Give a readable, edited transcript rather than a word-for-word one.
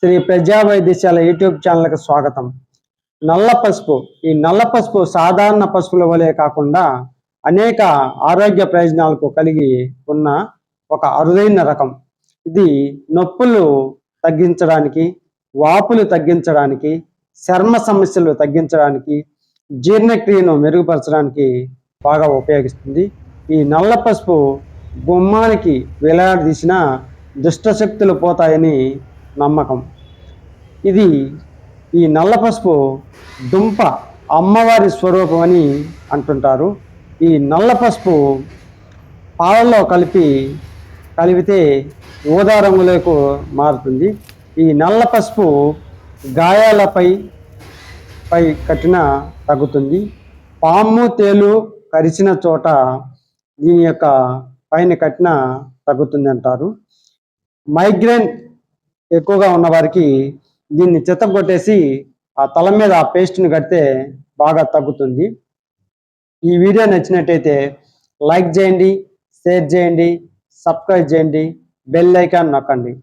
శ్రీ ప్రజా వైద్యశాల యూట్యూబ్ ఛానల్కి స్వాగతం. నల్ల పసుపు. ఈ నల్ల పసుపు సాధారణ పసుపుల వలె కాకుండా అనేక ఆరోగ్య ప్రయోజనాలకు కలిగి ఉన్న ఒక అరుదైన రకం. ఇది నొప్పులు తగ్గించడానికి, వాపులు తగ్గించడానికి, చర్మ సమస్యలు తగ్గించడానికి, జీర్ణక్రియను మెరుగుపరచడానికి బాగా ఉపయోగిస్తుంది. ఈ నల్ల పసుపు గుమ్మానికి వేలాడదీసిన దుష్టశక్తులు పోతాయని నమ్మకం. ఈ నల్ల పసుపు దుంప అమ్మవారి స్వరూపం అని అంటుంటారు. ఈ నల్ల పసుపు పాలలో కలిపితే ఊదా రంగులకు మారుతుంది. ఈ నల్ల పసుపు గాయాలపై కట్టిన తగ్గుతుంది. పాము తేలు కరిచిన చోట దీని యొక్క పైన కట్టిన తగ్గుతుంది అంటారు. మైగ్రేన్ ఎక్కువగా ఉన్న వారికి దీన్ని చితగొట్టేసి ఆ తల మీద ఆ పేస్ట్ని కడితే బాగా తగ్గుతుంది. ఈ వీడియో నచ్చినట్టయితే లైక్ చేయండి, షేర్ చేయండి, సబ్స్క్రైబ్ చేయండి, బెల్ ఐకాన్ నొక్కండి.